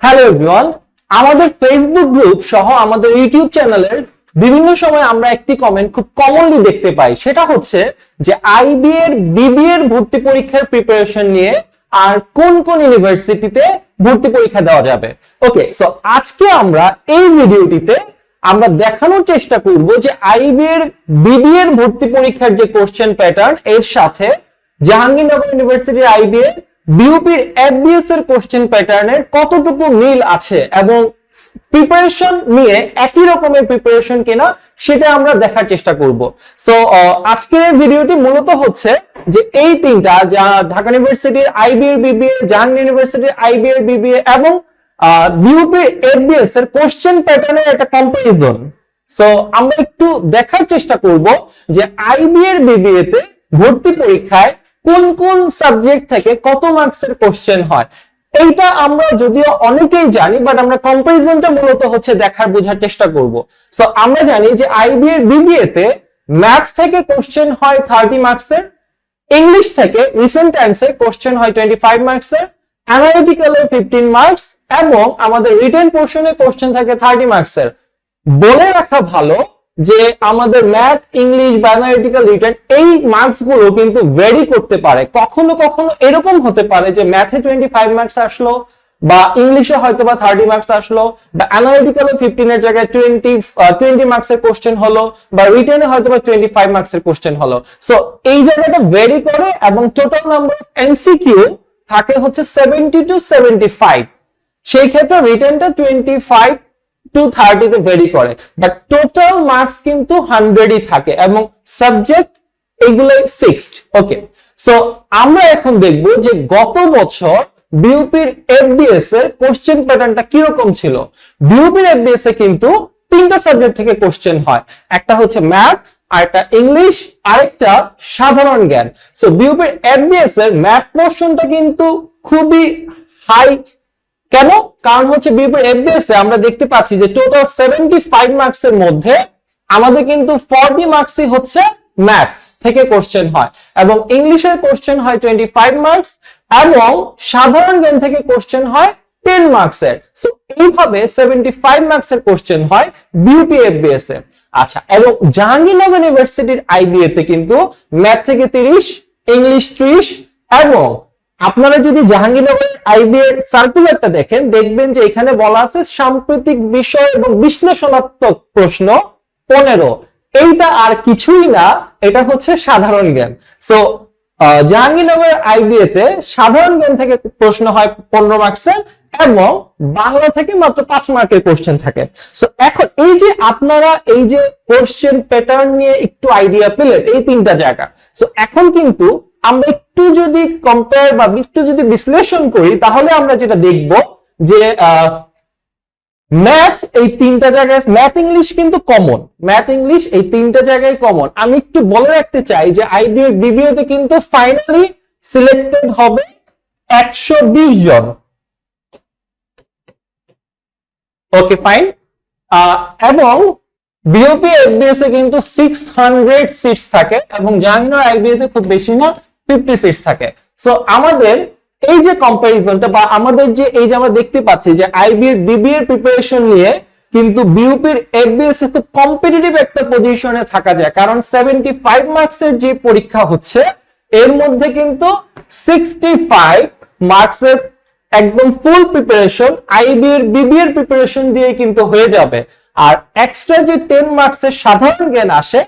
Hello everyone, আমাদের Facebook group সহ আমাদের ইউটিউব চ্যানেলের বিভিন্ন সময় আমরা একটি কমেন্ট খুব কমনলি দেখতে পাই, সেটা হচ্ছে যে আইবি এর বিবি এর ভর্তি পরীক্ষার প্রিপারেশন নিয়ে আর কোন কোন ইউনিভার্সিটিতে ভর্তি পরীক্ষা দেওয়া যাবে। ওকে, সো আজকে আমরা এই ভিডিওটিতে আমরা দেখানোর চেষ্টা করব যে আইবি এর বিবি এর ভর্তি পরীক্ষার যে কোশ্চেন প্যাটার্ন এর সাথে জাহাঙ্গীরনগর ইউনিভার্সিটির আইবি এর বিউপির এফবিএস এর কোশ্চেন প্যাটার্নের কতটুকু মিল আছে এবং প্রিপারেশন নিয়ে একই রকমের প্রিপারেশন কিনা সেটা আমরা দেখার চেষ্টা করব। সো আজকের ভিডিওটি মূলত হচ্ছে যে এই তিনটা, যা ঢাকা ইউনিভার্সিটির আইবিএ বিবিএ, জাহাঙ্গীর ইউনিভার্সিটির আইবিএ বিবিএ এবং বিউপির এফবিএস এর কোশ্চেন প্যাটার্নের একটা কম্পারিজন। সো আমরা একটু দেখার চেষ্টা করব যে আইবিএ বিবিএ তে ভর্তি পরীক্ষায় কোন কোন সাবজেক্ট থেকে কত মার্কসের কোশ্চেন হয়। এইটা আমরা যদিও অনেকেই জানি, বাট আমরা কম্পারিজনটা মূলত হচ্ছে দেখার বোঝার চেষ্টা করব। সো আমরা জানি যে আইবি এর বিবিএ তে ম্যাথস থেকে কোশ্চেন হয় 30 মার্কসের, ইংলিশ থেকে রিসেন্ট টাইমসে কোশ্চেন হয় 25 মার্কসের, অ্যানালিটিক্যালে 15 মার্কস এবং আমাদের রিটেন পোরশনে কোশ্চেন থাকে 30 মার্কসের। বলে রাখা ভালো যে আমাদের ম্যাথ, ইংলিশ বা অ্যানালিটিক্যাল রিটেন এই মার্কস গুলো কিন্তু ভেরি করতে পারে। কখনো কখনো এরকম হতে পারে যে ম্যাথে 25 মার্কস আসলো, বা ইংলিশে হয়তো বা 30 মার্কস আসলো, বা অ্যানালিটিক্যালে 15 এর জায়গায় 20 মার্কসের কোশ্চেন হলো, বা রিটেনে হয়তো বা 25 মার্কসের কোশ্চেন হলো। সো এই জায়গাটা ভেরি করে এবং টোটাল নাম্বার অফ এমসিকিউ থাকে হচ্ছে 70 to 75। সেই ক্ষেত্রে রিটেনটা 25 to 30 তে ভেরি করে, বাট টোটাল মার্কস কিন্তু 100ই থাকে এবং সাবজেক্ট এগুলোই ফিক্সড। ওকে, সো আমরা এখন দেখব যে গত বছর বিউপির এফবিএস এর কোশ্চেন প্যাটার্নটা কিরকম ছিল। বিউপির এফবিএস এ কিন্তু তিনটা সাবজেক্ট থেকে কোশ্চেন হয়, একটা হচ্ছে ম্যাথ, আরেকটা ইংলিশ, আরেকটা সাধারণ জ্ঞান। সো বিউপির এফবিএস এর ম্যাথ পোরশনটা কিন্তু খুবই হাই। কেন? কারণ হচ্ছে বিউপির এফবিএস এ আমরা দেখতে পাচ্ছি যে টোটাল 75 মার্কসের মধ্যে আমাদের কিন্তু 40 মার্কসই হচ্ছে ম্যাথস থেকে কোশ্চেন হয়, এবং ইংলিশের কোশ্চেন হয় 25 মার্কস, এবং সাধারণ জ্ঞান থেকে কোশ্চেন হয় 10 মার্কসের। সো এইভাবে 75 মার্কসের কোশ্চেন হয় বিউপি এফবিএস এ। আচ্ছা, এবং জাহাঙ্গীরনগর ইউনিভার্সিটির আইবিএ তে কিন্তু ম্যাথ থেকে 30, ইংলিশ 30, এবং আপনারা যদি জাহাঙ্গীরনগর আইবি এর সার্কুলারটা দেখেন, দেখবেন যে এখানে বলা আছে সাম্প্রতিক বিষয় এবং বিশ্লেষণাত্মক প্রশ্ন 15। এইটা আর কিছুই না, এটা হচ্ছে সাধারণ জ্ঞান। সো জাহাঙ্গীরনগর আইবিএ তে সাধারণ জ্ঞান থেকে প্রশ্ন হয় 15 মার্কসের এবং বাংলা থেকে মাত্র 5 মার্কের কোশ্চেন থাকে। সো এখন এই যে আপনারা এই যে কোশ্চেন প্যাটার্ন নিয়ে একটু আইডিয়া পেলেন এই তিনটা জায়গা। সো এখন কিন্তু আমরা একটু যদি কম্পেয়ার বা একটু যদি বিশ্লেষণ করি, তাহলে আমরা যেটা দেখব যে ম্যাথ এই তিনটা জায়গায়, ম্যাথ ইংলিশ কিন্তু কমন, ম্যাথ ইংলিশ এই তিনটা জায়গায় কমন। আমি একটু বলে রাখতে চাই যে আইবি এর বিবিএ তে কিন্তু ফাইনালি সিলেক্টেড হবে 120 জন। ওকে, ফাইন। এবং বিওপি এফবিএস এ কিন্তু 600 সিটস থাকে, এবং জাহাঙ্গীরনগর আইবিএ তে খুব বেশি না, 50 সিটস থাকে। সো আমাদের এই যে কম্পারিজনটা বা আমাদের যে এই যে আমরা দেখতে পাচ্ছি যে আইবি এর বিবি এর প্রিপারেশন নিয়ে কিন্তু বিউপির এফবিএস এ খুব কম্পিটিটিভ একটা পজিশনে থাকা যায়, কারণ 75 মার্কসের যে পরীক্ষা হচ্ছে এর মধ্যে কিন্তু 65 মার্কসের একদম ফুল প্রিপারেশন আইবি এর বিবি এর প্রিপারেশন দিয়ে কিন্তু হয়ে যাবে। আর এক্সট্রা যে 10 মার্কসের সাধারণ জ্ঞান আসে,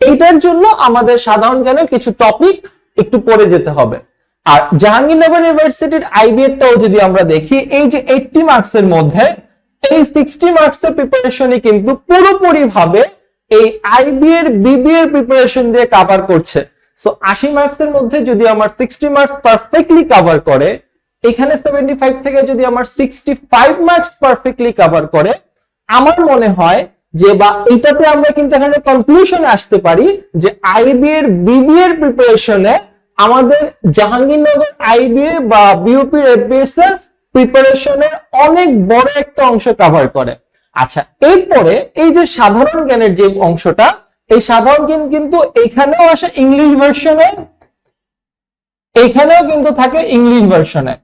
এইটার জন্য আমাদের সাধারণ জ্ঞানের কিছু টপিক একটু পড়ে যেতে হবে। আর জাহাঙ্গীরনগর ইউনিভার্সিটির আইবি এরটাও যদি আমরা দেখি, এই যে 80 মার্কসের মধ্যে এই 60 মার্কসের প্রিপারেশনই কিন্তু পুরোপুরি ভাবে এই আইবি এর বিবি এর প্রিপারেশন দিয়ে কভার করছে। সো 80 মার্কসের মধ্যে যদি আমার 60 মার্কস পারফেক্টলি কভার করে, এখানে 75 থেকে যদি আমার 65 মার্কস পারফেক্টলি কভার করে, আমার মনে হয় যে বা এটাতে আমরা কিন্তু এখানে কনক্লুশনে আসতে পারি যে আইবি এর বিবি এর প্রিপারেশনে আমাদের জাহাঙ্গীরনগর আইবিএ বা বিউপির এফবিএস এর প্রিপারেশনের অনেক বড় একটা অংশ কভার করে। আচ্ছা, এরপরে এই যে সাধারণ জ্ঞানের যে অংশটা, এই সাধারণ জ্ঞান কিন্তু এখানেও আসে ইংলিশ ভার্সনে, এখানেও কিন্তু থাকে ইংলিশ ভার্সনে।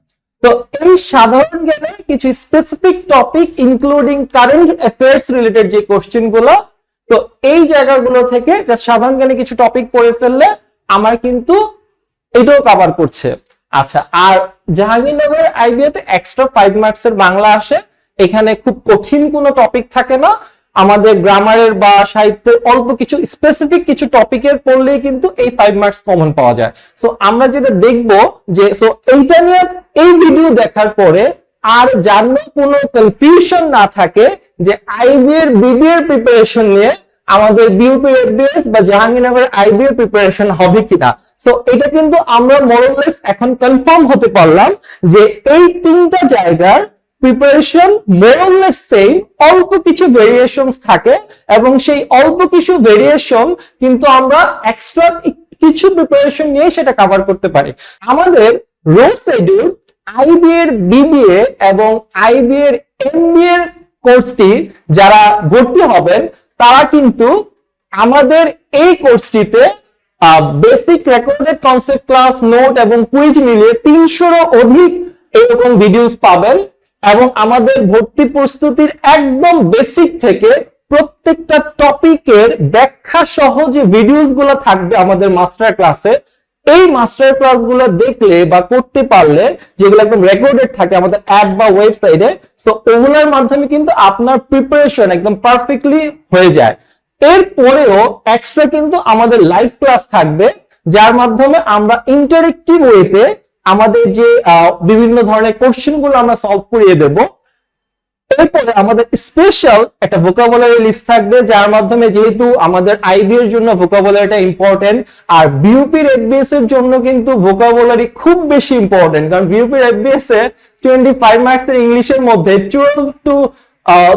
তো এই সাধারণ জ্ঞানের কিছু specific topic including current affairs related যে কোশ্চেন গুলো, তো এই জায়গাগুলো থেকে সাধারণ জ্ঞানে কিছু টপিক পড়ে ফেললে আমার কিন্তু এটাও কভার করছে। আচ্ছা, আর জাহাঙ্গীরনগর আইবিএতে এক্সট্রা 5 মার্কসের বাংলা আসে। এখানে খুব কঠিন কোনো টপিক থাকে না, আমাদের গ্রামারের বা সাহিত্যের অল্প কিছু স্পেসিফিক কিছু টপিকের পড়লেই কিন্তু এই 5 মার্কস কমন পাওয়া যায়। সো আমরা যেটা দেখবো যে এইটা নিয়ে এই ভিডিও দেখার পরে আর যেন কোনো কনফিউশন না থাকে যে আইবিএর বিবিএর প্রিপারেশন নিয়ে আমাদের বিউপি এফবিএস বা জাহাঙ্গীরনগর আইবিএর প্রিপারেশন হবে কিনা। সো এটা কিন্তু আমরা মোরলেস এখন কনফার্ম হতে পারলাম যে এই তিনটা জায়গার প্রিপারেশন মোরলেস সেম, অল্প কিছু ভেরিয়েশনস থাকে এবং সেই অল্প কিছু ভেরিয়েশন কিন্তু আমরা এক্সট্রা কিছু প্রিপারেশন নিয়ে সেটা কভার করতে পারি। আমাদের রোড শিডিউল আইবিএর বিবিএ এবং আইবিএর এমবিএর কোর্সটি যারা ভর্তি হবেন তারা কিন্তু আমাদের এই কোর্সটিতে basic recorded concept class, note এবং কুইজ মিলিয়ে 300-এরও অধিক এরকম ভিডিওস পাবেন এবং আমাদের ভর্তি প্রস্তুতির একদম বেসিক থেকে প্রত্যেকটা টপিকের ব্যাখ্যা সহ যে ভিডিওস গুলো থাকবে আমাদের মাস্টার ক্লাসে, এই মাস্টার ক্লাসগুলো দেখলে বা করতে পারলে, যেগুলো একদম রেকর্ডেড থাকে আমাদের অ্যাপ বা ওয়েবসাইটে, তো ওগুলোর মাধ্যমে কিন্তু আপনার প্রিপারেশন একদম পারফেক্টলি হয়ে যায়। এরপরেও এক্সট্রা কিন্তু আমাদের লাইভ ক্লাস থাকবে, যার মাধ্যমে আমরা ইন্টারেক্টিভ ওয়েতে আমাদের যে বিভিন্ন ধরনের কোশ্চেন গুলো আমরা সলভ করিয়ে দেব। এরপরে আমাদের স্পেশাল একটা ভোকাবুলারি লিস্ট থাকবে, যার মাধ্যমে যেহেতু আমাদের আইবি এর জন্য ভোকাবুলারিটা ইম্পর্টেন্ট আর বিউপির এফবিএস এর জন্য কিন্তু ভোকাবুলারি খুব বেশি ইম্পর্টেন্ট, কারণ বিউপির এফবিএস এ 25 মার্কস এর ইংলিশের মধ্যে 12 to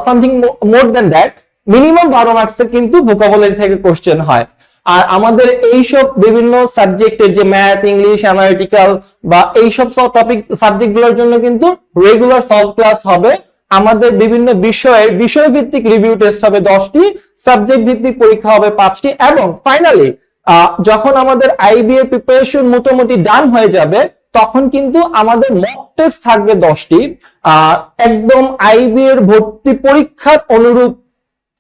something more than that minimum 12 মার্কসের কিন্তু ভোকাবুলারি থেকে কোশ্চেন হয়। আর আমাদের এইসব বিভিন্ন সাবজেক্টের যে ম্যাথ, ইংলিশ, অ্যানালিটিক্যাল বা এইসব টপিক সাবজেক্ট গুলোর জন্য কিন্তু রেগুলার সলভ ক্লাস হবে। আমাদের বিভিন্ন বিষয় ভিত্তিক রিভিউ টেস্ট হবে 10টি, সাবজেক্ট ভিত্তিক পরীক্ষা হবে 5টি এবং ফাইনালি যখন আমাদের আইবি এর প্রিপারেশন মোটামুটি ডান হয়ে যাবে তখন কিন্তু আমাদের মক টেস্ট থাকবে 10টি, একদম আইবি এর ভর্তি পরীক্ষার অনুরূপ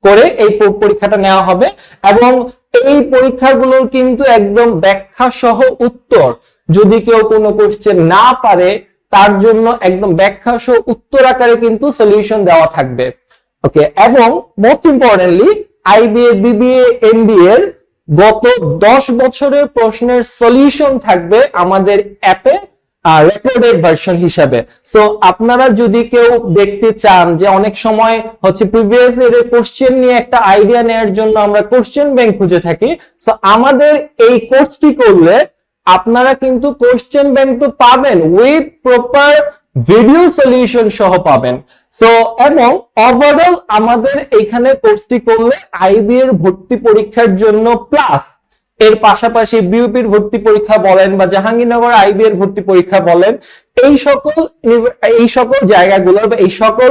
করে এই পরীক্ষাটা নেওয়া হবে এবং এই পরীক্ষাগুলোর কিন্তু একদম ব্যাখ্যা সহ উত্তর, যদি কেউ কোনো কোশ্চেন না পারে তার জন্য একদম ব্যাখ্যা সহ উত্তর আকারে কিন্তু সলিউশন দেওয়া থাকবে। ওকে, এবং most importantly IBA, BBA, MBA এর গত 10 বছরের প্রশ্নের সলিউশন থাকবে আমাদের অ্যাপে রেকর্ডেড ভার্সন হিসাবে। সো আপনারা যদি কেউ দেখতে চান যে অনেক সময় হচ্ছে প্রিভিয়াস এর কোশ্চেন নিয়ে একটা আইডিয়া নেওয়ার জন্য আমরা কোশ্চেন ব্যাংক খুঁজে থাকি, সো আমাদের এই কোর্সটি করলে আপনারা কিন্তু কোশ্চেন ব্যাংক তো পাবেন উইথ প্রপার ভিডিও সলিউশন সহ পাবেন। সো এবং ওভারঅল আমাদের এখানে কোর্সটি করলে আইবি এর ভর্তি পরীক্ষার জন্য প্লাস এর পাশাপাশি বিউপির ভর্তি পরীক্ষা বলেন বা জাহাঙ্গীরনগর আইবি এর ভর্তি পরীক্ষা বলেন, এই সকল জায়গাগুলোর বা এই সকল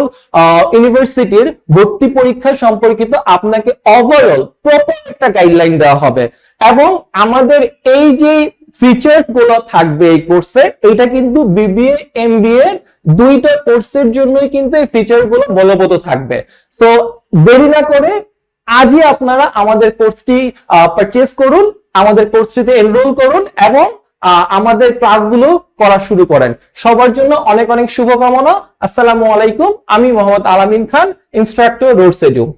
ইউনিভার্সিটির ভর্তি পরীক্ষা সম্পর্কিত আপনাকে ওভারঅল প্রপার একটা গাইডলাইন দেওয়া হবে এবং আমাদের এই যে ফিচার্স গুলো থাকবে এই কোর্সে, এটা কিন্তু বিবিএ, এমবিএ দুইটা কোর্সের জন্যই কিন্তু এই ফিচার গুলো বলবৎ থাকবে। সো দেরি না করে আজই আপনারা আমাদের কোর্সটি পারচেজ করুন, আমাদের কোর্সটিতে এনরোল করুন এবং আমাদের ক্লাসগুলো করা শুরু করেন। সবার জন্য অনেক অনেক শুভকামনা। আসসালামু আলাইকুম। আমি মোহাম্মদ আলামিন খান, ইনস্ট্রাক্টর রোড শিডিউল।